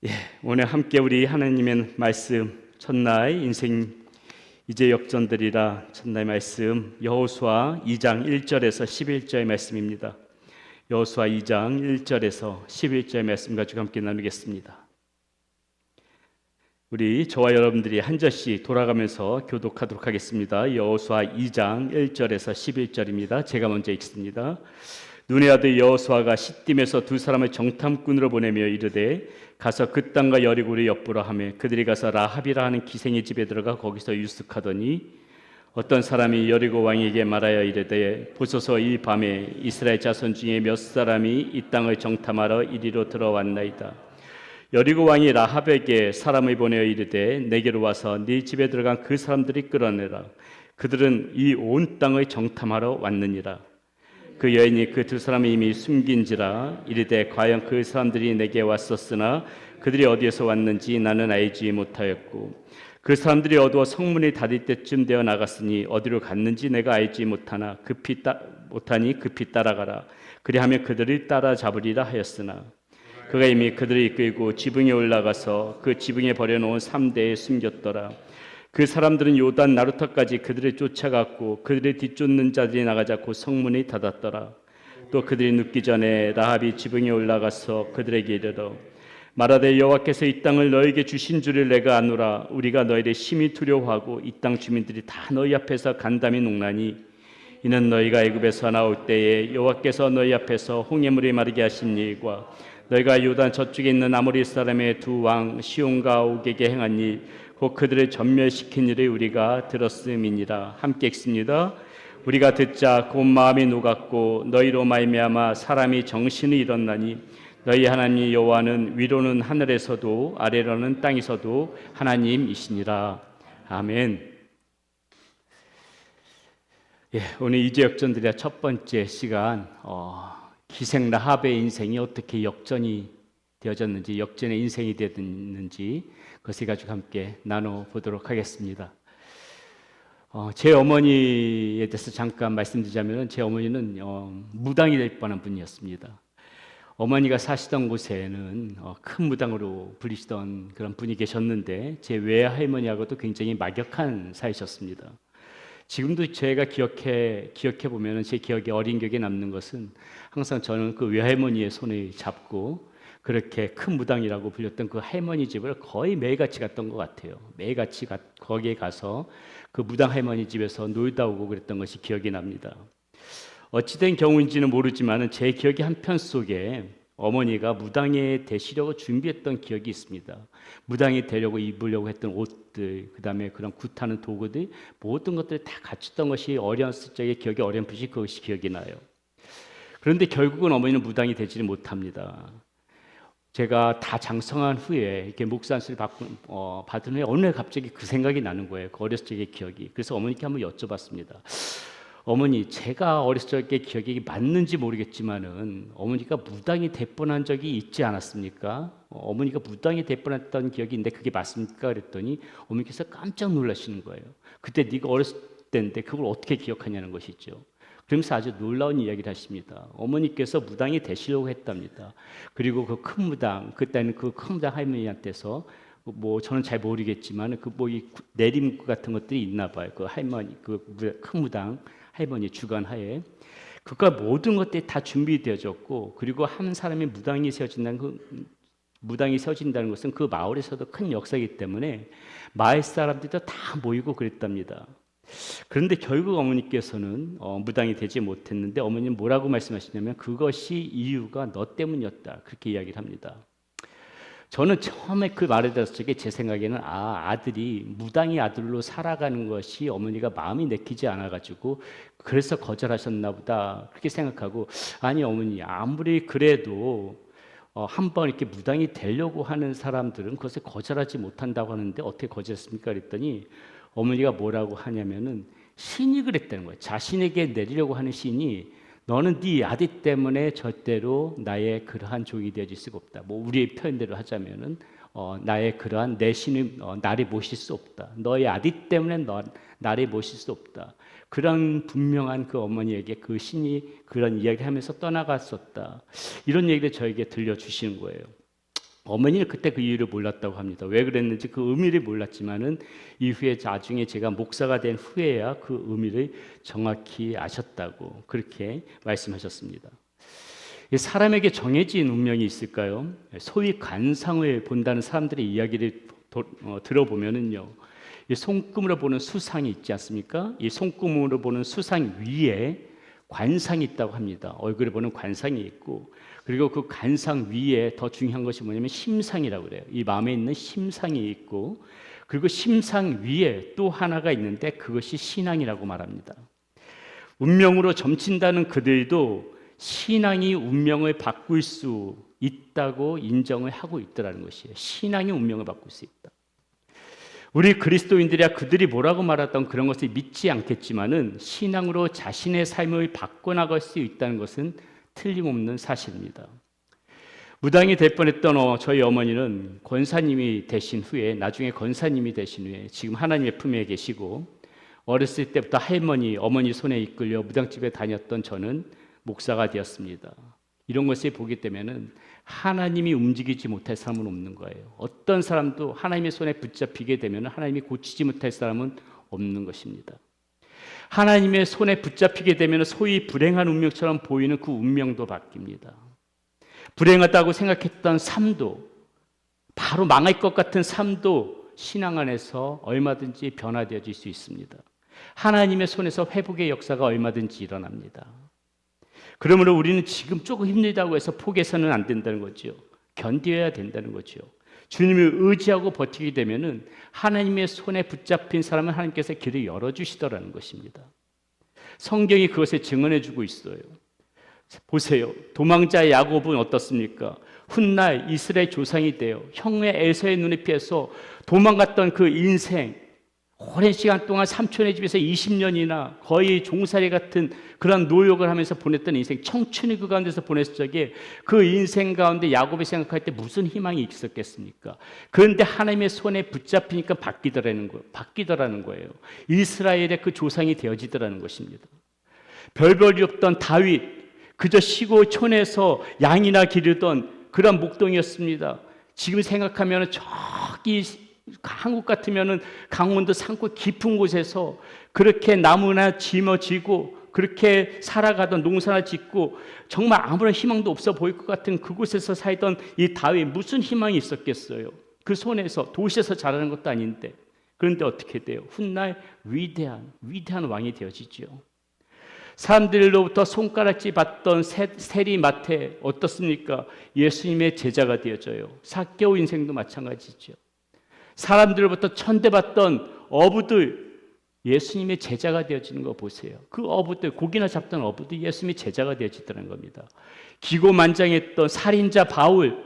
예, 오늘 함께 우리 하나님의 말씀 첫날 인생 이제 역전되리라 첫날 말씀 여호수아 2장 1절에서 11절의 말씀입니다. 여호수아 2장 1절에서 11절의 말씀 가지고 함께 나누겠습니다. 우리 저와 여러분들이 한 절씩 돌아가면서 교독하도록 하겠습니다. 여호수아 2장 1절에서 11절입니다. 제가 먼저 읽습니다. 눈의 아들 여호수아가 시딤에서 두 사람을 정탐꾼으로 보내며 이르되 가서 그 땅과 여리고를 엿보라 하며 그들이 가서 라합이라 하는 기생의 집에 들어가 거기서 유숙하더니 어떤 사람이 여리고 왕에게 말하여 이르되 보소서 이 밤에 이스라엘 자손 중에 몇 사람이 이 땅을 정탐하러 이리로 들어왔나이다. 여리고 왕이 라합에게 사람을 보내어 이르되 내게로 와서 네 집에 들어간 그 사람들이 끌어내라. 그들은 이 온 땅을 정탐하러 왔느니라. 그 여인이 그 두 사람이 이미 숨긴지라 이르되 과연 그 사람들이 내게 왔었으나 그들이 어디에서 왔는지 나는 알지 못하였고 그 사람들이 어두워 성문이 닫을 때쯤 되어 나갔으니 어디로 갔는지 내가 알지 못하니 급히 따라가라. 그리하면 그들을 따라잡으리라 하였으나 그가 이미 그들을 이끌고 지붕에 올라가서 그 지붕에 버려놓은 3대에 숨겼더라. 그 사람들은 요단 나루터까지 그들을 쫓아갔고 그들을 뒤쫓는 자들이 나가자 곧 성문이 닫았더라. 또 그들이 눕기 전에 라합이 지붕에 올라가서 그들에게 이르러 말하되 여호와께서 이 땅을 너에게 주신 줄을 내가 아노라. 우리가 너희를 심히 두려워하고 이 땅 주민들이 다 너희 앞에서 간담이 녹나니 이는 너희가 애굽에서 나올 때에 여호와께서 너희 앞에서 홍해물이 마르게 하신 일과 너희가 요단 저쪽에 있는 아모리 사람의 두 왕 시온과 옥에게 행한 일 곧 그들을 전멸시킨 일을 우리가 들었음이니라. 함께 읽습니다. 우리가 듣자 곧 마음이 녹았고 너희로 말미암아 사람이 정신이 일어나니 너희 하나님 여호와는 위로는 하늘에서도 아래로는 땅에서도 하나님이시니라. 아멘. 예, 오늘 이제 역전들의 첫 번째 시간 기생 라합의 인생이 어떻게 역전이 되어졌는지 역전의 인생이 되었는지 그것을 가지고 함께 나눠보도록 하겠습니다. 제 어머니에 대해서 잠깐 말씀드리자면 제 어머니는 무당이 될 뻔한 분이었습니다. 어머니가 사시던 곳에는 큰 무당으로 불리시던 그런 분이 계셨는데 제 외할머니하고도 굉장히 막역한 사이셨습니다. 지금도 제가 기억해 보면 제 기억에 어린 기억에 남는 것은 항상 저는 그 외할머니의 손을 잡고 그렇게 큰 무당이라고 불렸던 그 할머니 집을 거의 매일같이 갔던 것 같아요. 매일같이 거기에 가서 그 무당 할머니 집에서 놀다 오고 그랬던 것이 기억이 납니다. 어찌된 경우인지는 모르지만 제 기억의 한편 속에 어머니가 무당에 되시려고 준비했던 기억이 있습니다. 무당이 되려고 입으려고 했던 옷들, 그 다음에 그런 굿하는 도구들, 모든 것들을 다 갖췄던 것이 어렸을 적의 기억이 어렴풋이 그것이 기억이 나요. 그런데 결국은 어머니는 무당이 되지를 못합니다. 제가 다 장성한 후에 이렇게 목산수를 받은 후에 어느 날 갑자기 그 생각이 나는 거예요. 그 어렸을 적의 기억이. 그래서 어머니께 한번 여쭤봤습니다. 어머니, 제가 어렸을 적의 기억이 맞는지 모르겠지만은 어머니가 무당이 될 뻔한 적이 있지 않았습니까? 어머니가 무당이 될 뻔했던 기억이 있는데 그게 맞습니까? 그랬더니 어머니께서 깜짝 놀라시는 거예요. 그때 네가 어렸을 때인데 그걸 어떻게 기억하냐는 것이죠. 그러면서 아주 놀라운 이야기를 하십니다. 어머니께서 무당이 되시려고 했답니다. 그리고 그 큰 무당, 그때는 그 큰 무당 할머니한테서 저는 잘 모르겠지만 이 내림구 같은 것들이 있나 봐요. 그 할머니, 그 큰 무당 할머니 주관하에 그가 모든 것들이 다 준비되어졌고 그리고 한 사람이 무당이 세워진다는 것은 그 마을에서도 큰 역사이기 때문에 마을 사람들도 다 모이고 그랬답니다. 그런데 결국 어머니께서는 무당이 되지 못했는데 어머니는 뭐라고 말씀하시냐면 그것이 이유가 너 때문이었다 그렇게 이야기를 합니다. 저는 처음에 그 말을 들었을 때 제 생각에는 아들이 무당의 아들로 살아가는 것이 어머니가 마음이 내키지 않아가지고 그래서 거절하셨나 보다 그렇게 생각하고 아니 어머니 아무리 그래도 한번 이렇게 무당이 되려고 하는 사람들은 그것을 거절하지 못한다고 하는데 어떻게 거절했습니까? 그랬더니 어머니가 뭐라고 하냐면은 신이 그랬다는 거예요. 자신에게 내리려고 하는 신이 너는 네 아들 때문에 절대로 나의 그러한 종이 되어줄 수가 없다. 우리의 표현대로 하자면은 나의 그러한 내 신이 나를 모실 수 없다. 너의 아들 때문에 나를 모실 수 없다. 그런 분명한 그 어머니에게 그 신이 그런 이야기를 하면서 떠나갔었다. 이런 얘기를 저에게 들려주시는 거예요. 어머니는 그때 그 이유를 몰랐다고 합니다. 왜 그랬는지 그 의미를 몰랐지만은 이후에 나중에 제가 목사가 된 후에야 그 의미를 정확히 아셨다고 그렇게 말씀하셨습니다. 사람에게 정해진 운명이 있을까요? 소위 관상을 본다는 사람들의 이야기를 들어보면은요, 이 손금으로 보는 수상이 있지 않습니까? 이 손금으로 보는 수상 위에 관상이 있다고 합니다. 얼굴을 보는 관상이 있고, 그리고 그 관상 위에 더 중요한 것이 뭐냐면 심상이라고 그래요. 이 마음에 있는 심상이 있고, 그리고 심상 위에 또 하나가 있는데 그것이 신앙이라고 말합니다. 운명으로 점친다는 그들도 신앙이 운명을 바꿀 수 있다고 인정을 하고 있더라는 것이에요. 신앙이 운명을 바꿀 수 있다. 우리 그리스도인들이야 그들이 뭐라고 말했던 그런 것을 믿지 않겠지만은 신앙으로 자신의 삶을 바꿔나갈 수 있다는 것은 틀림없는 사실입니다. 무당이 될 뻔했던 저희 어머니는 권사님이 되신 후에, 나중에 권사님이 되신 후에 지금 하나님의 품에 계시고, 어렸을 때부터 할머니, 어머니 손에 이끌려 무당집에 다녔던 저는 목사가 되었습니다. 이런 것을 보기 때문에는 하나님이 움직이지 못할 사람은 없는 거예요. 어떤 사람도 하나님의 손에 붙잡히게 되면 하나님이 고치지 못할 사람은 없는 것입니다. 하나님의 손에 붙잡히게 되면 소위 불행한 운명처럼 보이는 그 운명도 바뀝니다. 불행하다고 생각했던 삶도, 바로 망할 것 같은 삶도 신앙 안에서 얼마든지 변화되어질 수 있습니다. 하나님의 손에서 회복의 역사가 얼마든지 일어납니다. 그러므로 우리는 지금 조금 힘들다고 해서 포기해서는 안 된다는 거죠. 견뎌야 된다는 거죠. 주님을 의지하고 버티게 되면은 하나님의 손에 붙잡힌 사람은 하나님께서 길을 열어주시더라는 것입니다. 성경이 그것을 증언해주고 있어요. 보세요. 도망자 야곱은 어떻습니까? 훗날 이스라엘 조상이 되어 형의 에서의 눈에 피해서 도망갔던 그 인생, 오랜 시간 동안 삼촌의 집에서 20년이나 거의 종살이 같은 그런 노역을 하면서 보냈던 인생, 청춘이 그 가운데서 보냈을 적에 그 인생 가운데 야곱이 생각할 때 무슨 희망이 있었겠습니까? 그런데 하나님의 손에 붙잡히니까 바뀌더라는 거예요. 이스라엘의 그 조상이 되어지더라는 것입니다. 별볼이 없던 다윗, 그저 시골촌에서 양이나 기르던 그런 목동이었습니다. 지금 생각하면 저기 한국 같으면은 강원도 산골 깊은 곳에서 그렇게 나무나 짊어지고 그렇게 살아가던, 농사나 짓고 정말 아무런 희망도 없어 보일 것 같은 그곳에서 살던 이 다윗, 무슨 희망이 있었겠어요? 그 손에서, 도시에서 자라는 것도 아닌데. 그런데 어떻게 돼요? 훗날 위대한 왕이 되어지죠. 사람들로부터 손가락질 받던 세리마태 어떻습니까? 예수님의 제자가 되어져요. 삭개오 인생도 마찬가지죠. 사람들로부터 천대받던 어부들, 예수님의 제자가 되어지는 거 보세요. 그 어부들, 고기나 잡던 어부들 예수님의 제자가 되어지더라는 겁니다. 기고만장했던 살인자 바울,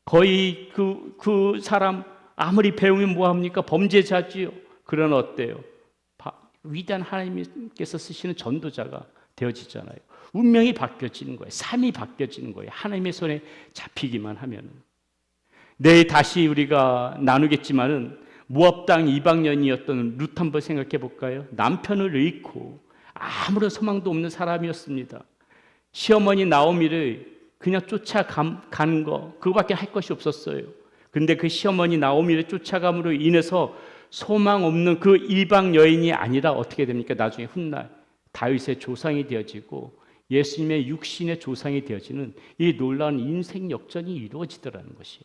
거의 그 사람 아무리 배우면 뭐합니까? 범죄자지요. 그러나 어때요? 위대한 하나님께서 쓰시는 전도자가 되어지잖아요. 운명이 바뀌어지는 거예요. 삶이 바뀌어지는 거예요. 하나님의 손에 잡히기만 하면은. 내일 다시 우리가 나누겠지만은 모압 땅 이방년이었던 룻 한번 생각해 볼까요? 남편을 잃고 아무런 소망도 없는 사람이었습니다. 시어머니 나오미를 그냥 쫓아가는 거, 그거밖에 할 것이 없었어요. 근데 그 시어머니 나오미를 쫓아감으로 인해서 소망 없는 그 이방 여인이 아니라 어떻게 됩니까? 나중에 훗날 다윗의 조상이 되어지고 예수님의 육신의 조상이 되어지는 이 놀라운 인생 역전이 이루어지더라는 것이.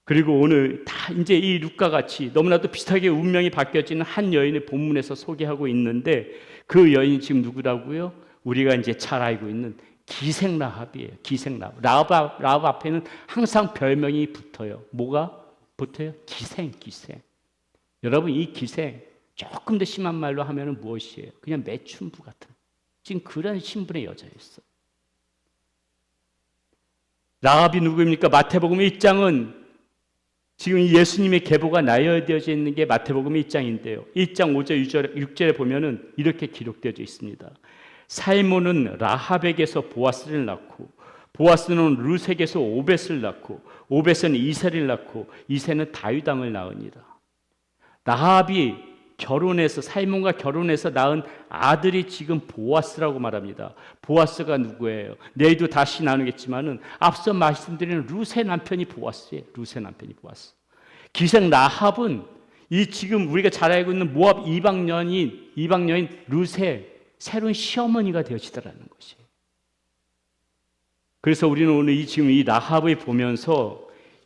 그리고 오늘 다 이제 이 룻과 같이 너무나도 비슷하게 운명이 바뀌어지는 한 여인을 본문에서 소개하고 있는데 그 여인이 지금 누구라고요? 우리가 이제 잘 알고 있는 기생 라합이에요. 기생 라합. 라합 앞에는 항상 별명이 붙어요. 뭐가 붙어요? 기생. 여러분, 이 기생 조금 더 심한 말로 하면은 무엇이에요? 그냥 매춘부 같은 지금 그런 신분의 여자였어. 라합이 누구입니까? 마태복음 1장은 지금 예수님의 계보가 나열되어져 있는 게 마태복음 1장인데요. 1장 5절 6절에 보면은 이렇게 기록되어져 있습니다. 살몬은 라합에게서 보아스를 낳고 보아스는 룻에게서 오벳을 낳고 오벳은 이세를 낳고 이세는 다윗 왕을 낳으니라. 라합이 결혼해서 살몬과 결혼해서 낳은 아들이 지금 보아스라고 말합니다. 보아스가 누구예요? 내일도 다시 나누겠지만은 앞서 말씀드린 룻의 남편이 보아스예요. 룻의 남편이 보아스. 기생 라합은 이 지금 우리가 잘 알고 있는 모압 이방 여인 룻의 새로운 시어머니가 되어지더라는 것이에요. 그래서 우리는 오늘 지금 이 라합을 보면서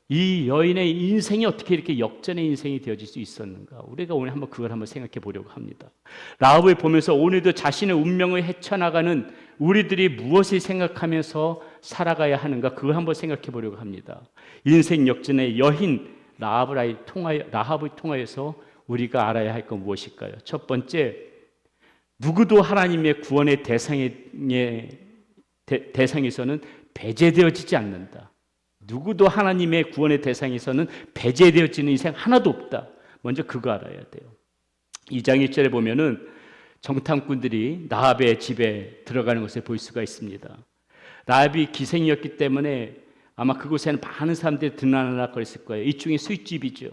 이 여인의 인생이 어떻게 이렇게 역전의 인생이 되어질 수 있었는가? 우리가 오늘 그걸 한번 생각해 보려고 합니다. 라합을 보면서 오늘도 자신의 운명을 헤쳐나가는 우리들이 무엇을 생각하면서 살아가야 하는가? 그걸 한번 생각해 보려고 합니다. 인생 역전의 여인 라합을 통하여서 우리가 알아야 할 건 무엇일까요? 첫 번째, 누구도 하나님의 구원의 대상에서는 배제되어지지 않는다. 누구도 하나님의 구원의 대상에서는 배제되어지는 인생 하나도 없다. 먼저 그거 알아야 돼요. 2장 1절에 보면은 정탐꾼들이 라합의 집에 들어가는 것을 볼 수가 있습니다. 라합이 기생이었기 때문에 아마 그곳에는 많은 사람들이 드나들나거렸을 거예요. 일종의 술집이죠.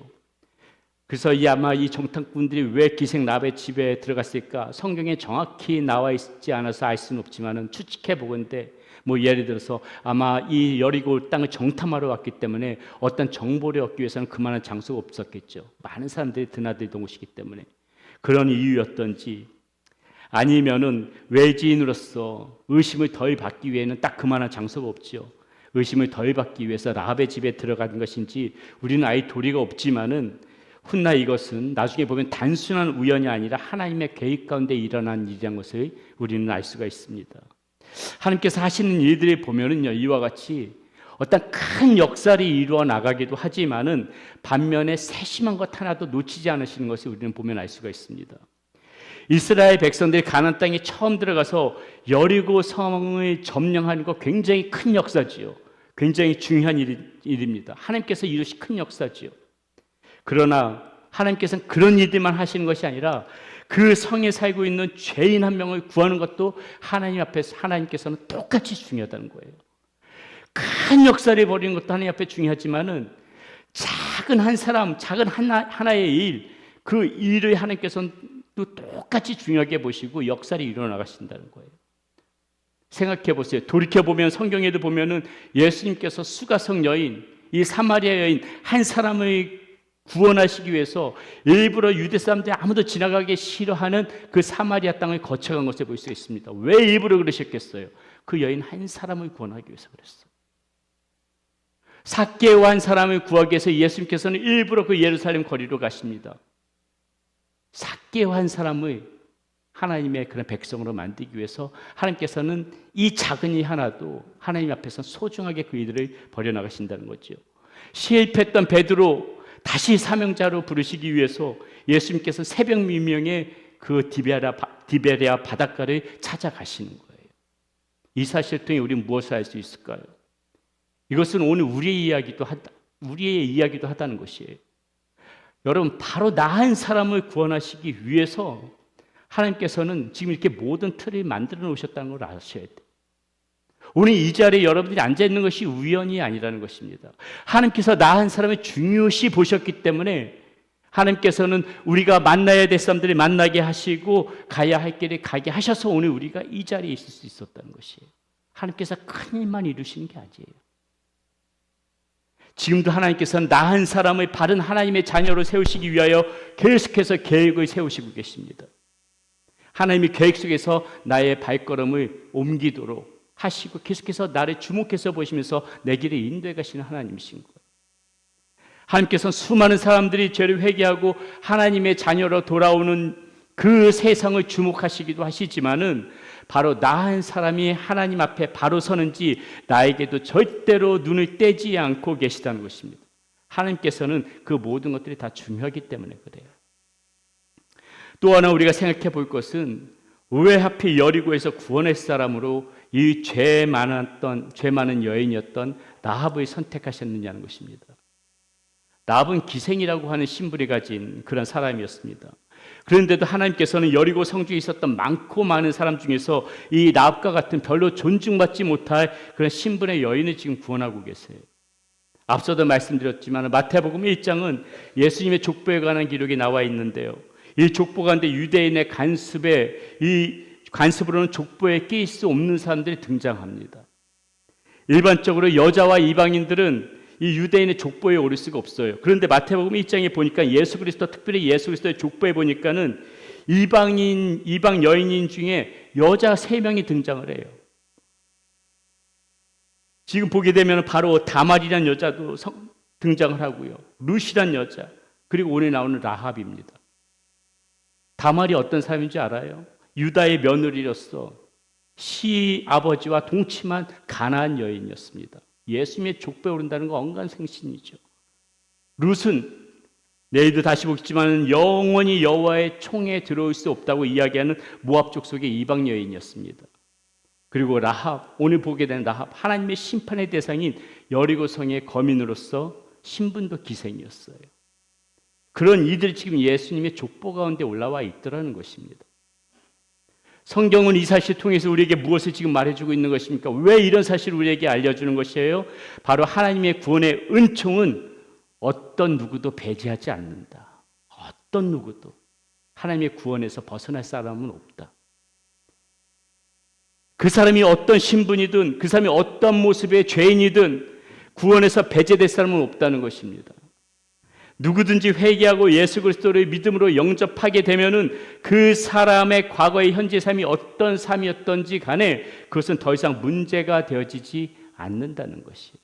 그래서 아마 이 정탐꾼들이 왜 기생 라합의 집에 들어갔을까? 성경에 정확히 나와 있지 않아서 알 수는 없지만은 추측해 보건대 예를 들어서 아마 이 여리고 땅을 정탐하러 왔기 때문에 어떤 정보를 얻기 위해서는 그만한 장소가 없었겠죠. 많은 사람들이 드나들던 곳이기 때문에 그런 이유였던지, 아니면은 외지인으로서 의심을 덜 받기 위해서는 딱 그만한 장소가 없죠. 의심을 덜 받기 위해서 라합의 집에 들어간 것인지 우리는 아예 도리가 없지만은 훗나 이것은 나중에 보면 단순한 우연이 아니라 하나님의 계획 가운데 일어난 일이라는 것을 우리는 알 수가 있습니다. 하나님께서 하시는 일들을 보면은요, 이와 같이 어떤 큰 역사를 이루어 나가기도 하지만은 반면에 세심한 것 하나도 놓치지 않으시는 것을 우리는 보면 알 수가 있습니다. 이스라엘 백성들이 가나안 땅에 처음 들어가서 여리고 성을 점령하는 것 굉장히 큰 역사지요. 굉장히 중요한 일입니다. 하나님께서 이루신 큰 역사지요. 그러나 하나님께서는 그런 일들만 하시는 것이 아니라 그 성에 살고 있는 죄인 한 명을 구하는 것도 하나님 앞에서 하나님께서는 똑같이 중요하다는 거예요. 큰 역사를 벌이는 것도 하나님 앞에 중요하지만은 작은 한 사람, 작은 하나의 일, 그 일을 하나님께서는 또 똑같이 중요하게 보시고 역사를 이루어 나가신다는 거예요. 생각해 보세요. 돌이켜 보면 성경에도 보면은 예수님께서 수가성 여인, 이 사마리아 여인 한 사람을 구원하시기 위해서 일부러 유대 사람들이 아무도 지나가기 싫어하는 그 사마리아 땅을 거쳐간 것을 볼 수 있습니다. 왜 일부러 그러셨겠어요? 그 여인 한 사람을 구원하기 위해서 그랬어요. 삭개오 한 사람을 구하기 위해서 예수님께서는 일부러 그 예루살렘 거리로 가십니다. 삭개오 한 사람을 하나님의 그런 백성으로 만들기 위해서 하나님께서는 이 작은 일 하나도 하나님 앞에서 소중하게 그 일들을 벌여나가신다는 거죠. 실패했던 베드로 다시 사명자로 부르시기 위해서 예수님께서 새벽 미명에 그 디베랴 바닷가를 찾아가시는 거예요. 이 사실을 통해 우리는 무엇을 알 수 있을까요? 이것은 오늘 우리의 이야기도 하다는 것이에요. 여러분, 바로 나 한 사람을 구원하시기 위해서 하나님께서는 지금 이렇게 모든 틀을 만들어 놓으셨다는 걸 아셔야 돼요. 오늘 이 자리에 여러분들이 앉아있는 것이 우연이 아니라는 것입니다. 하나님께서 나 한 사람을 중요시 보셨기 때문에 하나님께서는 우리가 만나야 될 사람들이 만나게 하시고 가야 할 길에 가게 하셔서 오늘 우리가 이 자리에 있을 수 있었다는 것이에요. 하나님께서 큰 일만 이루시는 게 아니에요. 지금도 하나님께서는 나 한 사람을 바른 하나님의 자녀로 세우시기 위하여 계속해서 계획을 세우시고 계십니다. 하나님의 계획 속에서 나의 발걸음을 옮기도록 하시고 계속해서 나를 주목해서 보시면서 내 길에 인도해 가시는 하나님이신 거예요. 하나님께서는 수많은 사람들이 죄를 회개하고 하나님의 자녀로 돌아오는 그 세상을 주목하시기도 하시지만은 바로 나 한 사람이 하나님 앞에 바로 서는지 나에게도 절대로 눈을 떼지 않고 계시다는 것입니다. 하나님께서는 그 모든 것들이 다 중요하기 때문에 그래요. 또 하나 우리가 생각해 볼 것은 왜 하필 여리고에서 구원의 사람으로 이 죄 많은 여인이었던 라합을 선택하셨느냐는 것입니다. 라합은 기생이라고 하는 신분을 가진 그런 사람이었습니다. 그런데도 하나님께서는 여리고 성중에 있었던 많고 많은 사람 중에서 이 라합과 같은 별로 존중받지 못할 그런 신분의 여인을 지금 구원하고 계세요. 앞서도 말씀드렸지만 마태복음 1장은 예수님의 족보에 관한 기록이 나와 있는데요. 이 족보 가운데 유대인의 간습으로는 족보에 끼일 수 없는 사람들이 등장합니다. 일반적으로 여자와 이방인들은 이 유대인의 족보에 오를 수가 없어요. 그런데 마태복음 1장에 보니까 예수 그리스도, 특별히 예수 그리스도의 족보에 보니까는 이방 여인인 중에 여자 3명이 등장을 해요. 지금 보게 되면 바로 다말이라는 여자도 등장을 하고요. 룻이라는 여자, 그리고 오늘 나오는 라합입니다. 다말이 어떤 사람인지 알아요? 유다의 며느리로서 시아버지와 동침한 가나안 여인이었습니다. 예수님의 족보에 오른다는 건 언간생신이죠. 룻은 내일도 다시 보겠지만 영원히 여호와의 총에 들어올 수 없다고 이야기하는 모압 족속의 이방 여인이었습니다. 그리고 라합, 오늘 보게 되는 라합, 하나님의 심판의 대상인 여리고성의 거민으로서 신분도 기생이었어요. 그런 이들이 지금 예수님의 족보 가운데 올라와 있더라는 것입니다. 성경은 이 사실을 통해서 우리에게 무엇을 지금 말해주고 있는 것입니까? 왜 이런 사실을 우리에게 알려주는 것이에요? 바로 하나님의 구원의 은총은 어떤 누구도 배제하지 않는다. 어떤 누구도 하나님의 구원에서 벗어날 사람은 없다. 그 사람이 어떤 신분이든 그 사람이 어떤 모습의 죄인이든 구원에서 배제될 사람은 없다는 것입니다. 누구든지 회개하고 예수 그리스도를 믿음으로 영접하게 되면은 그 사람의 과거의 현재 삶이 어떤 삶이었던지 간에 그것은 더 이상 문제가 되어지지 않는다는 것이에요.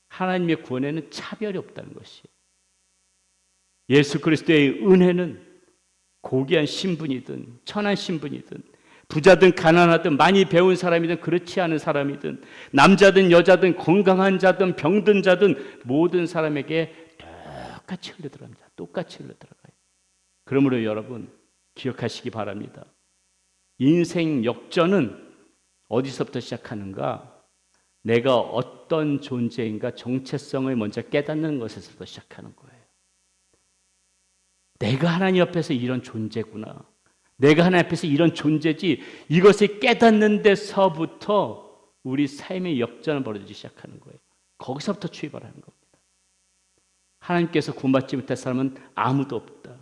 하나님의 구원에는 차별이 없다는 것이에요. 예수 그리스도의 은혜는 고귀한 신분이든 천한 신분이든 부자든 가난하든 많이 배운 사람이든 그렇지 않은 사람이든 남자든 여자든 건강한 자든 병든 자든 모든 사람에게 똑같이 흘러들어갑니다. 똑같이 흘러들어가요. 그러므로 여러분 기억하시기 바랍니다. 인생 역전은 어디서부터 시작하는가? 내가 어떤 존재인가 정체성을 먼저 깨닫는 것에서부터 시작하는 거예요. 내가 하나님 앞에서 이런 존재구나. 내가 하나님 앞에서 이런 존재지. 이것을 깨닫는 데서부터 우리 삶의 역전을 벌어지기 시작하는 거예요. 거기서부터 출발하는 겁니다. 하나님께서 구원받지 못할 사람은 아무도 없다.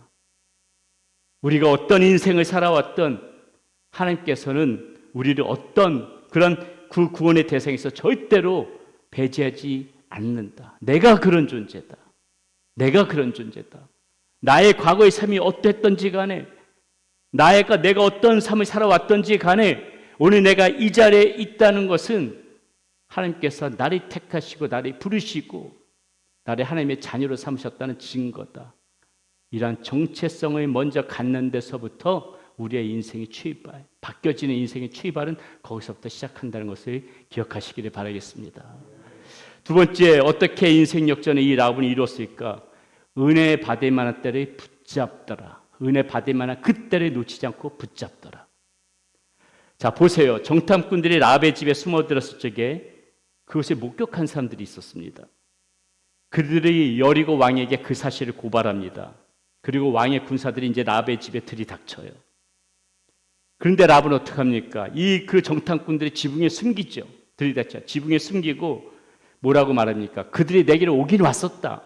우리가 어떤 인생을 살아왔던 하나님께서는 우리를 어떤 그런 그 구원의 대상에서 절대로 배제하지 않는다. 내가 그런 존재다. 내가 그런 존재다. 나의 과거의 삶이 어땠던지 간에 내가 어떤 삶을 살아왔던지 간에 오늘 내가 이 자리에 있다는 것은 하나님께서 나를 택하시고 나를 부르시고 나를 하나님의 자녀로 삼으셨다는 증거다. 이러한 정체성을 먼저 갖는 데서부터 우리의 인생의 출발, 바뀌어지는 인생의 출발은 거기서부터 시작한다는 것을 기억하시기를 바라겠습니다. 두 번째, 어떻게 인생 역전의 이 라합은 이루었을까? 은혜 받을 만한 때를 붙잡더라. 은혜 받을 만한 그때를 놓치지 않고 붙잡더라. 자, 보세요. 정탐꾼들이 라합의 집에 숨어들었을 적에 그것을 목격한 사람들이 있었습니다. 그들이 여리고 왕에게 그 사실을 고발합니다. 그리고 왕의 군사들이 이제 라합의 집에 들이닥쳐요. 그런데 라합은 어떻게 합니까? 그 정탐꾼들이 지붕에 숨기죠. 들이닥쳐 지붕에 숨기고 뭐라고 말합니까? 그들이 내게로 오긴 왔었다.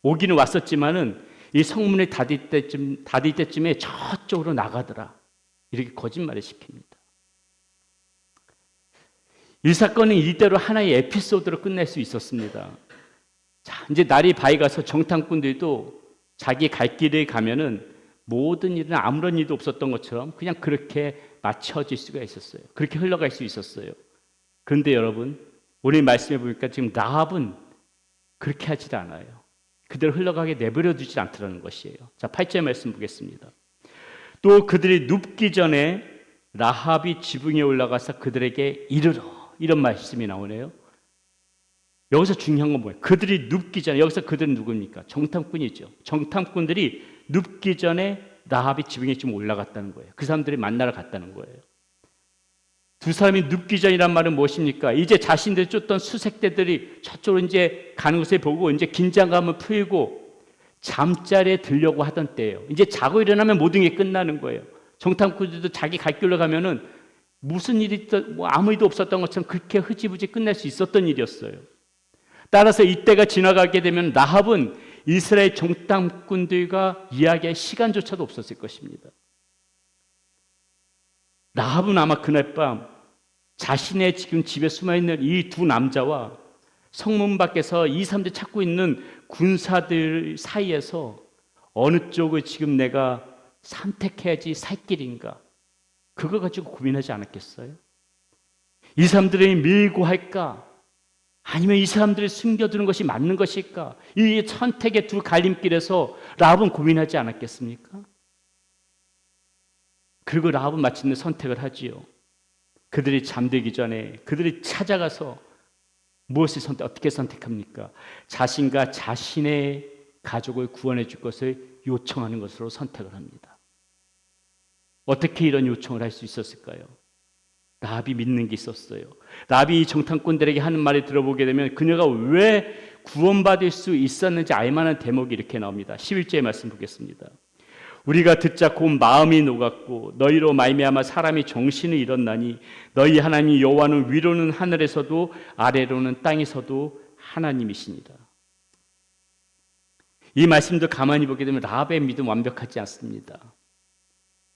오기는 왔었지만은 이 성문을 닫을 때쯤에 저쪽으로 나가더라. 이렇게 거짓말을 시킵니다. 이 사건은 이대로 하나의 에피소드로 끝낼 수 있었습니다. 자, 이제 날이 밝아서 정탐꾼들도 자기 갈 길에 가면은 모든 일은 아무런 일도 없었던 것처럼 그냥 그렇게 맞춰질 수가 있었어요. 그렇게 흘러갈 수 있었어요. 그런데 여러분, 오늘 말씀해 보니까 지금 라합은 그렇게 하지 않아요. 그대로 흘러가게 내버려 두지 않더라는 것이에요. 자, 8절 말씀 보겠습니다. 또 그들이 눕기 전에 라합이 지붕에 올라가서 그들에게 이르러, 이런 말씀이 나오네요. 여기서 중요한 건 뭐예요? 그들이 눕기 전에, 여기서 그들은 누굽니까? 정탐꾼이죠. 정탐꾼들이 눕기 전에 라합이 지붕에 지금 올라갔다는 거예요. 그 사람들이 만나러 갔다는 거예요. 두 사람이 눕기 전이란 말은 무엇입니까? 이제 자신들이 쫓던 수색대들이 저쪽으로 이제 가는 것을 보고 이제 긴장감을 풀고 잠자리에 들려고 하던 때예요. 이제 자고 일어나면 모든 게 끝나는 거예요. 정탐꾼들도 자기 갈 길로 가면은 무슨 일이 있던, 아무 일도 없었던 것처럼 그렇게 흐지부지 끝날 수 있었던 일이었어요. 따라서 이때가 지나가게 되면 라합은 이스라엘 정탐꾼들과 이야기할 시간조차도 없었을 것입니다. 라합은 아마 그날 밤 자신의 지금 집에 숨어있는 이 두 남자와 성문 밖에서 이 사람들이 찾고 있는 군사들 사이에서 어느 쪽을 지금 내가 선택해야지 살 길인가, 그거 가지고 고민하지 않았겠어요? 이 사람들이 밀고 할까? 아니면 이 사람들이 숨겨두는 것이 맞는 것일까? 이 선택의 두 갈림길에서 라합은 고민하지 않았겠습니까? 그리고 라합은 마침내 선택을 하지요. 그들이 잠들기 전에 그들이 찾아가서 어떻게 선택합니까? 자신과 자신의 가족을 구원해 줄 것을 요청하는 것으로 선택을 합니다. 어떻게 이런 요청을 할 수 있었을까요? 라합이 믿는 게 있었어요. 라합이 이 정탐꾼들에게 하는 말을 들어보게 되면 그녀가 왜 구원받을 수 있었는지 알만한 대목이 이렇게 나옵니다. 11절의 말씀 보겠습니다. 우리가 듣자 곧 마음이 녹았고 너희로 말미암아 사람이 정신을 잃었나니 너희 하나님 여호와는 위로는 하늘에서도 아래로는 땅에서도 하나님이시니라. 이 말씀도 가만히 보게 되면 라합의 믿음 완벽하지 않습니다.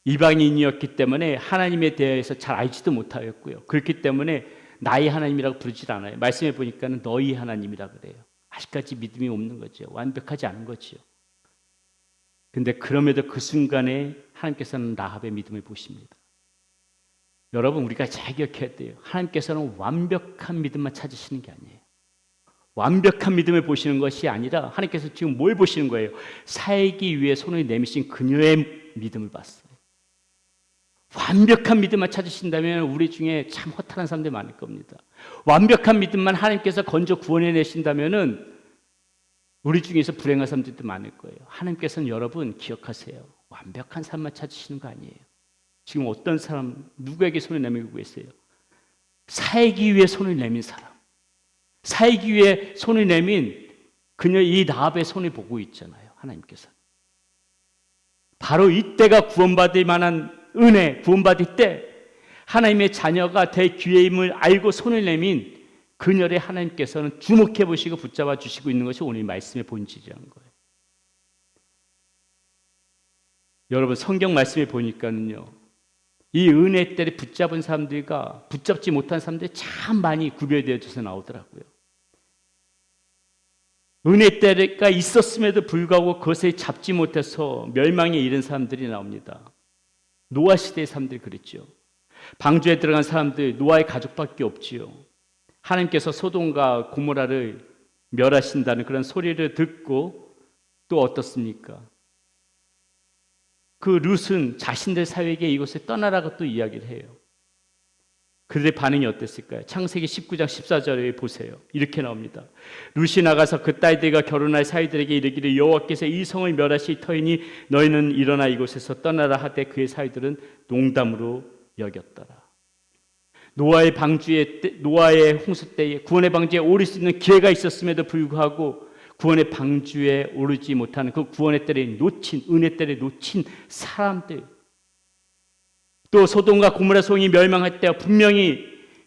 이방인이었기 때문에 하나님에 대해서 잘 알지도 못하였고요. 그렇기 때문에 나의 하나님이라고 부르질 않아요. 말씀해 보니까는 너희 하나님이라 그래요. 아직까지 믿음이 없는 거죠. 완벽하지 않은 거죠. 근데 그럼에도 그 순간에 하나님께서는 라합의 믿음을 보십니다. 여러분, 우리가 잘 기억해야 돼요. 하나님께서는 완벽한 믿음만 찾으시는 게 아니에요. 완벽한 믿음을 보시는 것이 아니라 하나님께서 지금 뭘 보시는 거예요? 살기 위해 손을 내미신 그녀의 믿음을 봤어요. 완벽한 믿음만 찾으신다면 우리 중에 참 허탈한 사람들이 많을 겁니다. 완벽한 믿음만 하나님께서 건져 구원해 내신다면은 우리 중에서 불행한 사람들도 많을 거예요. 하나님께서는 여러분 기억하세요. 완벽한 삶만 찾으시는 거 아니에요. 지금 어떤 사람, 누구에게 손을 내밀고 계세요? 살기 위해 손을 내민 사람, 살기 위해 손을 내민 그녀 이 라합의 손을 보고 있잖아요. 하나님께서. 바로 이때가 구원받을 만한 은혜, 구원받을 때 하나님의 자녀가 될 기회임을 알고 손을 내민 그녀를 하나님께서는 주목해 보시고 붙잡아 주시고 있는 것이 오늘 말씀의 본질이라는 거예요. 여러분, 성경 말씀에 보니까는요, 이 은혜 때를 붙잡은 사람들과 붙잡지 못한 사람들이 참 많이 구별되어져서 나오더라고요. 은혜 때가 있었음에도 불구하고 그것을 잡지 못해서 멸망에 이른 사람들이 나옵니다. 노아 시대의 사람들이 그랬죠. 방주에 들어간 사람들, 노아의 가족밖에 없지요. 하나님께서 소돔과 고모라를 멸하신다는 그런 소리를 듣고 또 어떻습니까? 그 룻은 자신들 사회에게 이곳을 떠나라고 또 이야기를 해요. 그들의 반응이 어땠을까요? 창세기 19장 14절에 보세요. 이렇게 나옵니다. 룻이 나가서 그 딸들과 결혼할 사위들에게 이르기를 여호와께서 이 성을 멸하실 터이니 너희는 일어나 이곳에서 떠나라 하되 그의 사위들은 농담으로 여겼더라. 노아의 홍수 때에 구원의 방주에 오를 수 있는 기회가 있었음에도 불구하고 구원의 방주에 오르지 못하는 그 구원의 때를 놓친, 은혜 때를 놓친 사람들, 또 소돔과 고모라 성이 멸망할 때 분명히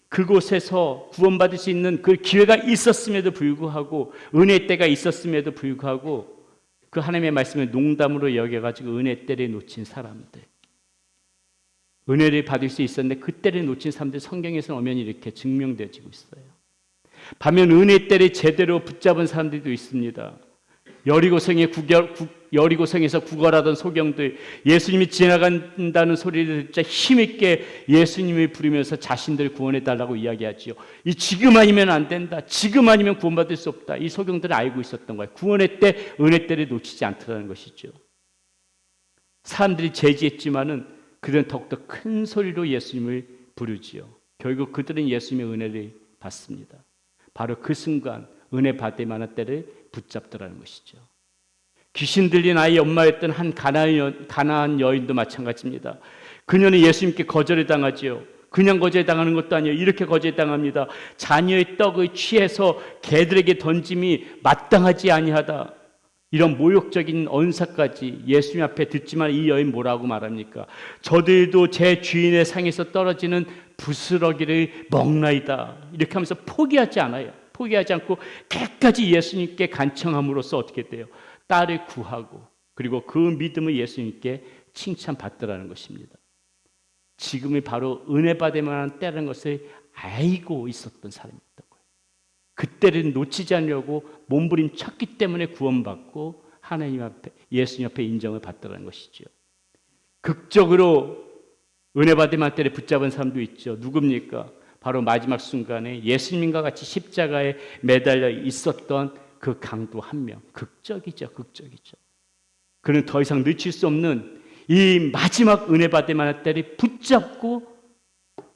그곳에서 구원받을 수 있는 그 기회가 있었음에도 불구하고, 은혜 때가 있었음에도 불구하고 그 하나님의 말씀을 농담으로 여겨가지고 은혜 때를 놓친 사람들, 은혜를 받을 수 있었는데 그 때를 놓친 사람들, 성경에서는 엄연히 이렇게 증명되어지고 있어요. 반면 은혜 때를 제대로 붙잡은 사람들도 있습니다. 여리고성에서 구걸하던 소경들, 예수님이 지나간다는 소리를 듣자 힘있게 예수님을 부르면서 자신들 구원해달라고 이야기하지요. 지금 아니면 안 된다, 지금 아니면 구원받을 수 없다, 이 소경들은 알고 있었던 거예요. 구원의 때, 은혜 때를 놓치지 않더라는 것이죠. 사람들이 제지했지만은 그들은 더욱더 큰 소리로 예수님을 부르지요. 결국 그들은 예수님의 은혜를 받습니다. 바로 그 순간 은혜 받을 만한 때를 붙잡더라는 것이죠. 귀신 들린 아이 엄마였던 한 가나안 여인도 마찬가지입니다. 그녀는 예수님께 거절을 당하지요. 그냥 거절당하는 것도 아니에요. 이렇게 거절당합니다. 자녀의 떡을 취해서 개들에게 던짐이 마땅하지 아니하다, 이런 모욕적인 언사까지 예수님 앞에 듣지만 이 여인 뭐라고 말합니까? 저들도 제 주인의 상에서 떨어지는 부스러기를 먹나이다, 이렇게 하면서 포기하지 않아요. 포기하지 않고 끝까지 예수님께 간청함으로써 어떻게 돼요? 딸을 구하고 그리고 그 믿음을 예수님께 칭찬받더라는 것입니다. 지금이 바로 은혜 받을 만한 때라는 것을 알고 있었던 사람이었던 거예요. 그때를 놓치지 않으려고 몸부림쳤기 때문에 구원받고 하나님 앞에, 예수님 앞에 인정을 받더라는 것이죠. 극적으로 은혜 받을 만한 때를 붙잡은 사람도 있죠. 누굽니까? 바로 마지막 순간에 예수님과 같이 십자가에 매달려 있었던 그 강도 한 명. 극적이죠. 그는 더 이상 늦출 수 없는 이 마지막 은혜 받을 만한 때를 붙잡고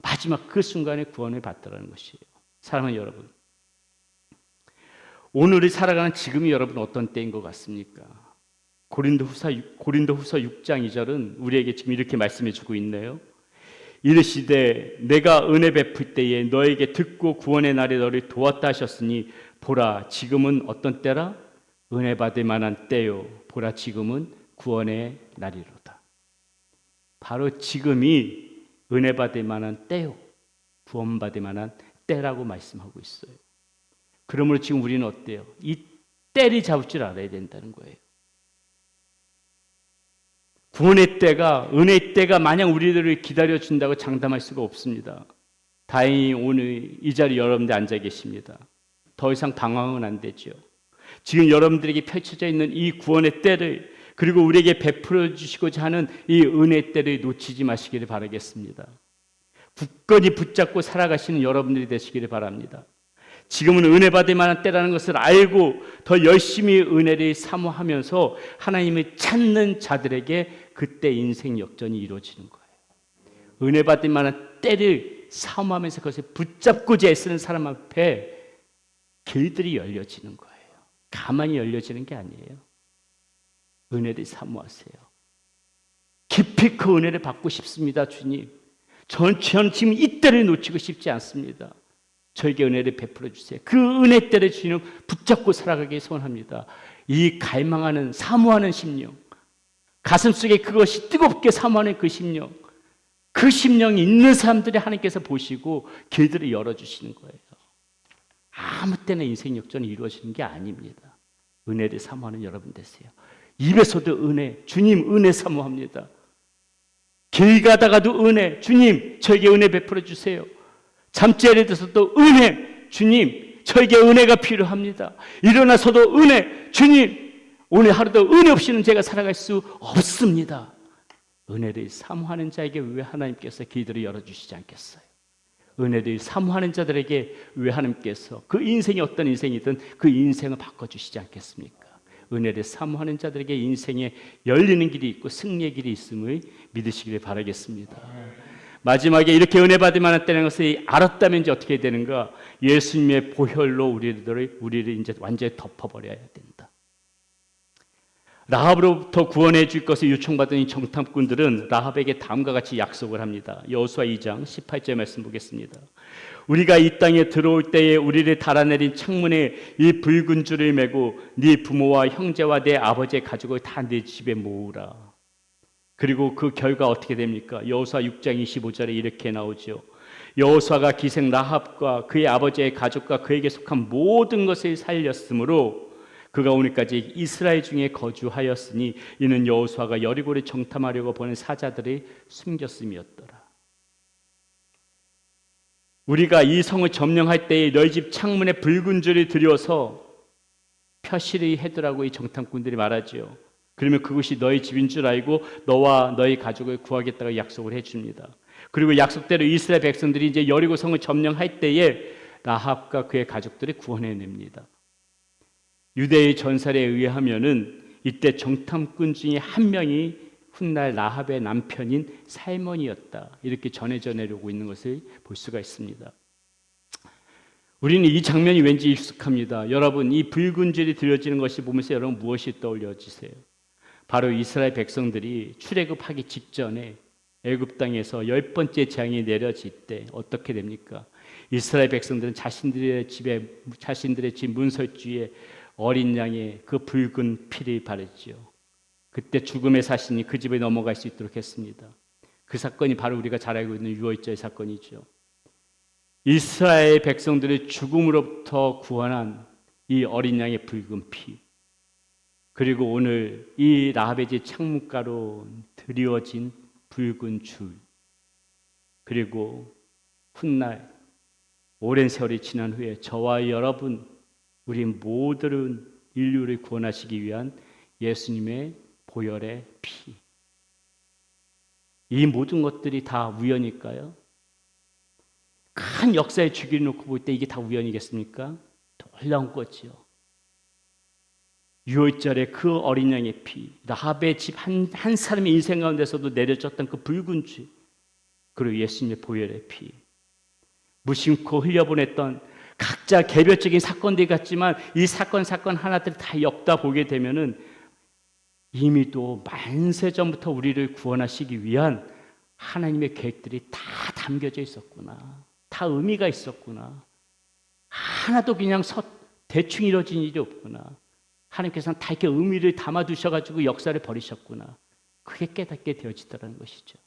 마지막 그 순간에 구원을 받더라는 것이에요. 사랑하는 여러분, 오늘을 살아가는 지금이 여러분 어떤 때인 것 같습니까? 고린도후서 6장 2절은 우리에게 지금 이렇게 말씀해 주고 있네요. 이르시되 내가 은혜 베풀 때에 너에게 듣고 구원의 날에 너를 도왔다 하셨으니 보라 지금은 어떤 때라? 은혜 받을 만한 때요. 보라 지금은 구원의 날이로다. 바로 지금이 은혜 받을 만한 때요. 구원받을 만한 때라고 말씀하고 있어요. 그러므로 지금 우리는 어때요? 이 때를 잡을 줄 알아야 된다는 거예요. 구원의 때가, 은혜의 때가 마냥 우리들을 기다려준다고 장담할 수가 없습니다. 다행히 오늘 이 자리에 여러분들 앉아 계십니다. 더 이상 방황은 안 되죠. 지금 여러분들에게 펼쳐져 있는 이 구원의 때를, 그리고 우리에게 베풀어 주시고자 하는 이 은혜의 때를 놓치지 마시기를 바라겠습니다. 굳건히 붙잡고 살아가시는 여러분들이 되시기를 바랍니다. 지금은 은혜 받을 만한 때라는 것을 알고 더 열심히 은혜를 사모하면서 하나님을 찾는 자들에게 그때 인생 역전이 이루어지는 거예요. 은혜 받을 만한 때를 사모하면서 그것을 붙잡고자 애쓰는 사람 앞에 길들이 열려지는 거예요. 가만히 열려지는 게 아니에요. 은혜를 사모하세요. 깊이 그 은혜를 받고 싶습니다. 주님, 전 지금 이 때를 놓치고 싶지 않습니다. 저에게 은혜를 베풀어 주세요. 그 은혜 때를 주님 붙잡고 살아가기 소원합니다. 이 갈망하는, 사모하는 심령, 가슴속에 그것이 뜨겁게 사모하는 그 심령, 그 심령이 있는 사람들이 하나님께서 보시고 길들을 열어주시는 거예요. 아무 때나 인생 역전이 이루어지는 게 아닙니다. 은혜를 사모하는 여러분 되세요. 입에서도 은혜, 주님 은혜 사모합니다. 길 가다가도 은혜, 주님 저에게 은혜 베풀어 주세요. 잠자리에 들어서도 은혜, 주님 저에게 은혜가 필요합니다. 일어나서도 은혜, 주님 오늘 하루도 은혜 없이는 제가 살아갈 수 없습니다. 은혜를 사모하는 자에게 왜 하나님께서 길들을 열어주시지 않겠어요? 은혜를 사모하는 자들에게 왜 하나님께서 그 인생이 어떤 인생이든 그 인생을 바꿔주시지 않겠습니까? 은혜를 사모하는 자들에게 인생에 열리는 길이 있고 승리의 길이 있음을 믿으시기를 바라겠습니다. 마지막에 이렇게 은혜 받을 만한 때라는 것을 알았다면 이제 어떻게 되는가? 예수님의 보혈로 우리를 이제 완전히 덮어버려야 된다. 라합으로부터 구원해 줄 것을 요청받은 이 정탐꾼들은 라합에게 다음과 같이 약속을 합니다. 여호수아 2장 18절 말씀 보겠습니다. 우리가 이 땅에 들어올 때에 우리를 달아내린 창문에 이 붉은 줄을 매고 네 부모와 형제와 내 아버지의 가족을 다 네 집에 모으라. 그리고 그 결과 어떻게 됩니까? 여호수아 6장 25절에 이렇게 나오죠. 여호수아가 기생 라합과 그의 아버지의 가족과 그에게 속한 모든 것을 살렸으므로 그가 오늘까지 이스라엘 중에 거주하였으니 이는 여호수아가 여리고를 정탐하려고 보낸 사자들이 숨겼음이었더라. 우리가 이 성을 점령할 때에 너희 집 창문에 붉은 줄을 들여서 표시를 해두라고 이 정탐꾼들이 말하지요. 그러면 그것이 너희 집인 줄 알고 너와 너희 가족을 구하겠다고 약속을 해줍니다. 그리고 약속대로 이스라엘 백성들이 이제 여리고 성을 점령할 때에 라합과 그의 가족들을 구원해냅니다. 유대의 전설에 의하면은 이때 정탐꾼 중에 한 명이 훗날 라합의 남편인 살몬이었다. 이렇게 전해져 내려오고 있는 것을 볼 수가 있습니다. 우리는 이 장면이 왠지 익숙합니다. 여러분, 이 붉은 줄이 들여지는 것이 보면서 여러분 무엇이 떠올려지세요? 바로 이스라엘 백성들이 출애굽하기 직전에 애굽 땅에서 10번째 재앙이 내려질 때 어떻게 됩니까? 이스라엘 백성들은 자신들의 집 문설주에 어린 양의 그 붉은 피를 바르지요. 그때 죽음의 사신이 그 집에 넘어갈 수 있도록 했습니다. 그 사건이 바로 우리가 잘 알고 있는 유월절 사건이죠. 이스라엘 백성들의 죽음으로부터 구원한 이 어린 양의 붉은 피. 그리고 오늘 이 라합의 집 창문가로 드리워진 붉은 줄, 그리고 훗날 오랜 세월이 지난 후에 저와 여러분, 우리 모든 인류를 구원하시기 위한 예수님의 보혈의 피, 이 모든 것들이 다 우연일까요? 큰 역사의 주기를 놓고 볼 때 이게 다 우연이겠습니까? 놀라운 거지요. 유월절에 그 어린 양의 피, 라합의 집 한 사람의 인생 가운데서도 내려졌던 그 붉은 줄, 그리고 예수님의 보혈의 피, 무심코 흘려보냈던 각자 개별적인 사건들이 같지만 이 사건 하나들을 다 엮다 보게 되면은 이미도 만세 전부터 우리를 구원하시기 위한 하나님의 계획들이 다 담겨져 있었구나. 다 의미가 있었구나. 하나도 그냥 대충 이루어진 일이 없구나. 하나님께서는 다 이렇게 의미를 담아두셔가지고 역사를 벌이셨구나. 그게 깨닫게 되어지더라는 것이죠.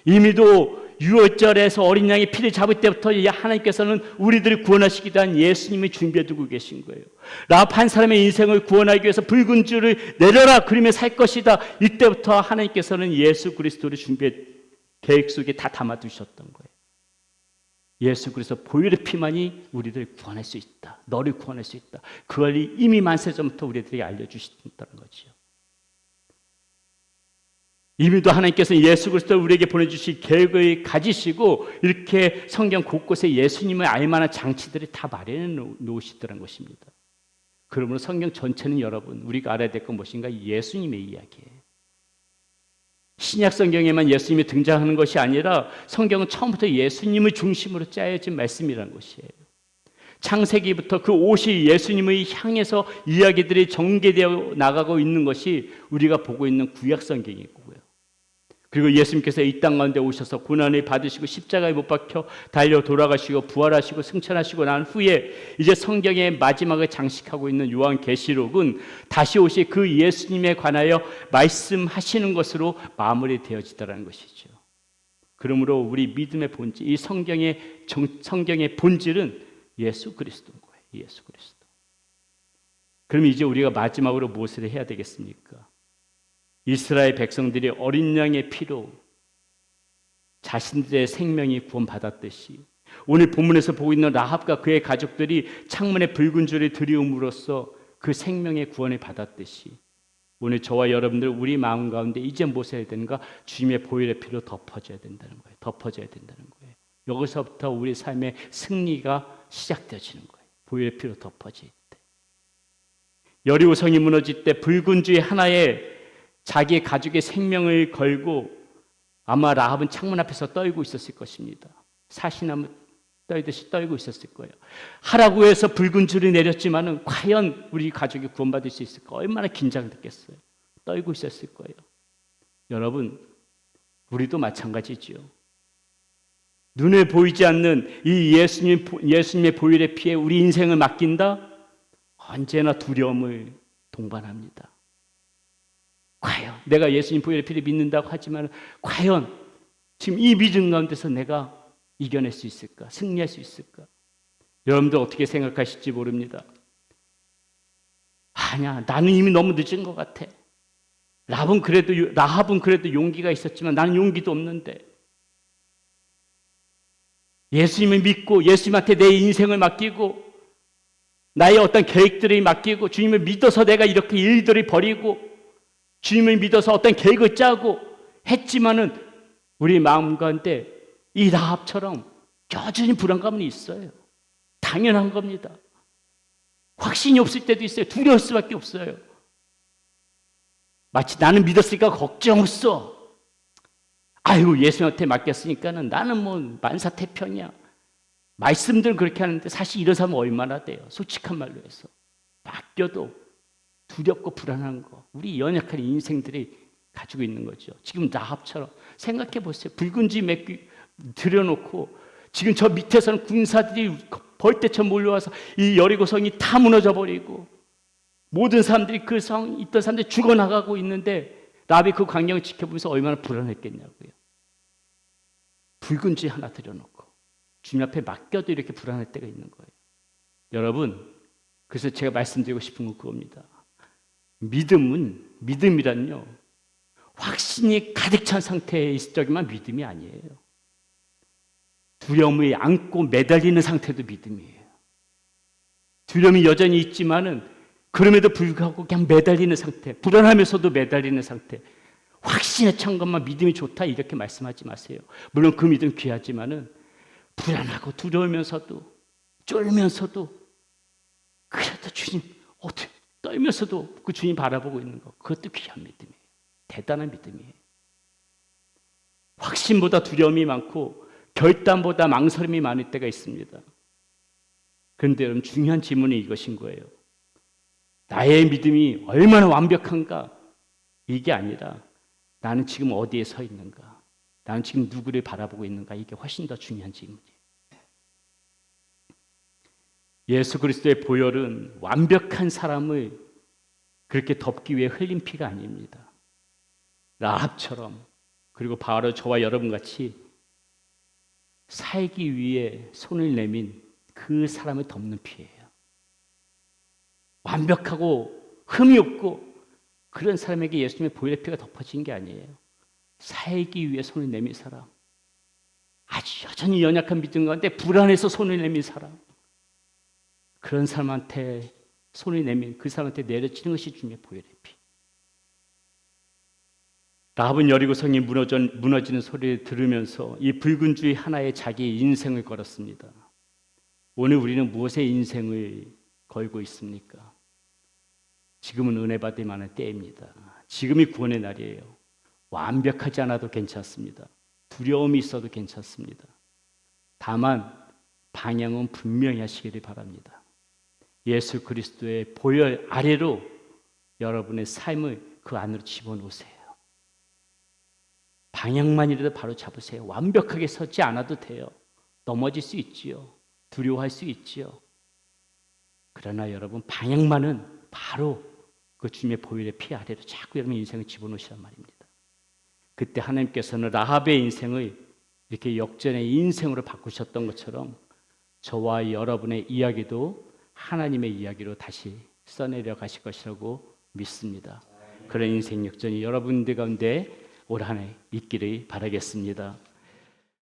이미도 유월절에서 어린 양의 피를 잡을 때부터 하나님께서는 우리들을 구원하시기 위한 예수님을 준비해두고 계신 거예요. 라합 한 사람의 인생을 구원하기 위해서 붉은 줄을 내려라, 그러면 살 것이다. 이때부터 하나님께서는 예수 그리스도를 계획 속에 다 담아두셨던 거예요. 예수 그리스도 보혈의 피만이 우리들을 구원할 수 있다. 너를 구원할 수 있다. 그걸 이미 만세 전부터 우리들에게 알려주셨다는 거죠. 이미도 하나님께서 예수 그리스도를 우리에게 보내주실 계획을 가지시고 이렇게 성경 곳곳에 예수님을 알만한 장치들을 다 마련해 놓으시더라는 것입니다. 그러므로 성경 전체는 여러분, 우리가 알아야 될 건 무엇인가? 예수님의 이야기예요. 신약 성경에만 예수님이 등장하는 것이 아니라 성경은 처음부터 예수님을 중심으로 짜여진 말씀이라는 것이에요. 창세기부터 그 옷이 예수님을 향해서 이야기들이 전개되어 나가고 있는 것이 우리가 보고 있는 구약 성경이고요. 그리고 예수님께서 이 땅 가운데 오셔서 고난을 받으시고 십자가에 못 박혀 달려 돌아가시고 부활하시고 승천하시고 난 후에 이제 성경의 마지막을 장식하고 있는 요한계시록은 다시 오실 그 예수님에 관하여 말씀하시는 것으로 마무리되어지더라는 것이죠. 그러므로 우리 믿음의 본질, 이 성경의 본질은 예수 그리스도인 거예요. 예수 그리스도. 그럼 이제 우리가 마지막으로 무엇을 해야 되겠습니까? 이스라엘 백성들이 어린 양의 피로 자신들의 생명이 구원받았듯이 오늘 본문에서 보고 있는 라합과 그의 가족들이 창문에 붉은 줄을 들이움으로써 그 생명의 구원을 받았듯이 오늘 저와 여러분들 우리 마음 가운데 이제 무엇을 해야 되는가? 주님의 보혈의 피로 덮어져야 된다는 거예요. 덮어져야 된다는 거예요. 여기서부터 우리 삶의 승리가 시작되어지는 거예요. 보혈의 피로 덮어질 때. 여리고성이 무너질 때 붉은 줄 하나에 자기의 가족의 생명을 걸고 아마 라합은 창문 앞에서 떨고 있었을 것입니다. 사시나무 떨듯이 떨고 있었을 거예요. 하라고 해서 붉은 줄이 내렸지만은 과연 우리 가족이 구원받을 수 있을까? 얼마나 긴장됐겠어요. 떨고 있었을 거예요. 여러분, 우리도 마찬가지지요. 눈에 보이지 않는 이 예수님의 보혈의 피에 우리 인생을 맡긴다? 언제나 두려움을 동반합니다. 과연 내가 예수님 보혈의 피를 믿는다고 하지만 과연 지금 이 믿음 가운데서 내가 이겨낼 수 있을까? 승리할 수 있을까? 여러분들 어떻게 생각하실지 모릅니다. 아니야, 나는 이미 너무 늦은 것 같아. 라합은 그래도 용기가 있었지만 나는 용기도 없는데. 예수님을 믿고 예수님한테 내 인생을 맡기고 나의 어떤 계획들을 맡기고 주님을 믿어서 내가 이렇게 일들을 벌이고 주님을 믿어서 어떤 계획을 짜고 했지만은 우리 마음 가운데 이 라합처럼 여전히 불안감은 있어요. 당연한 겁니다. 확신이 없을 때도 있어요. 두려울 수밖에 없어요. 마치 나는 믿었으니까 걱정 없어. 아유, 예수님한테 맡겼으니까는 나는 뭐 만사태평이야. 말씀들은 그렇게 하는데 사실 이런 사람은 얼마나 돼요. 솔직한 말로 해서. 맡겨도 두렵고 불안한 거, 우리 연약한 인생들이 가지고 있는 거죠. 지금 라합처럼 생각해 보세요. 붉은 지 들여놓고 지금 저 밑에서는 군사들이 벌떼처럼 몰려와서 이 여리고성이 다 무너져 버리고 모든 사람들이 그 성 있던 사람들이 죽어나가고 있는데 라합이 그 광경을 지켜보면서 얼마나 불안했겠냐고요. 붉은 지 하나 들여놓고 주님 앞에 맡겨도 이렇게 불안할 때가 있는 거예요. 여러분, 그래서 제가 말씀드리고 싶은 건 그겁니다. 믿음이란요, 확신이 가득 찬 상태에 있을 적이만 믿음이 아니에요. 두려움이 안고 매달리는 상태도 믿음이에요. 두려움이 여전히 있지만은 그럼에도 불구하고 그냥 매달리는 상태, 불안하면서도 매달리는 상태, 확신에 찬 것만 믿음이 좋다 이렇게 말씀하지 마세요. 물론 그 믿음 귀하지만은 불안하고 두려우면서도 쫄면서도 그래도 주님 어떻게 떨면서도 그 주님 바라보고 있는 것, 그것도 귀한 믿음이에요. 대단한 믿음이에요. 확신보다 두려움이 많고 결단보다 망설임이 많을 때가 있습니다. 그런데 여러분, 중요한 질문이 이것인 거예요. 나의 믿음이 얼마나 완벽한가, 이게 아니라 나는 지금 어디에 서 있는가, 나는 지금 누구를 바라보고 있는가, 이게 훨씬 더 중요한 질문이에요. 예수 그리스도의 보혈은 완벽한 사람을 그렇게 덮기 위해 흘린 피가 아닙니다. 라합처럼, 그리고 바로 저와 여러분 같이 살기 위해 손을 내민 그 사람을 덮는 피예요. 완벽하고 흠이 없고 그런 사람에게 예수님의 보혈의 피가 덮어진 게 아니에요. 살기 위해 손을 내민 사람, 아주 여전히 연약한 믿음 가운데 불안해서 손을 내민 사람, 그런 사람한테 손을 내민 그 사람한테 내려지는 것이 주님의 보혈의 피. 라합은 여리고성이 무너지는 소리를 들으면서 이 붉은 주의 하나에 자기의 인생을 걸었습니다. 오늘 우리는 무엇에 인생을 걸고 있습니까? 지금은 은혜 받을 만한 때입니다. 지금이 구원의 날이에요. 완벽하지 않아도 괜찮습니다. 두려움이 있어도 괜찮습니다. 다만 방향은 분명히 하시기를 바랍니다. 예수 그리스도의 보혈 아래로 여러분의 삶을 그 안으로 집어넣으세요. 방향만이라도 바로 잡으세요. 완벽하게 서지 않아도 돼요. 넘어질 수 있지요. 두려워할 수 있지요. 그러나 여러분, 방향만은 바로 그 주님의 보혈의 피 아래로 자꾸 여러분 인생을 집어넣으시란 말입니다. 그때 하나님께서는 라합의 인생을 이렇게 역전의 인생으로 바꾸셨던 것처럼 저와 여러분의 이야기도 하나님의 이야기로 다시 써내려 가실 것이라고 믿습니다. 그런 인생 역전이 여러분들 가운데 올 한 해 있기를 바라겠습니다.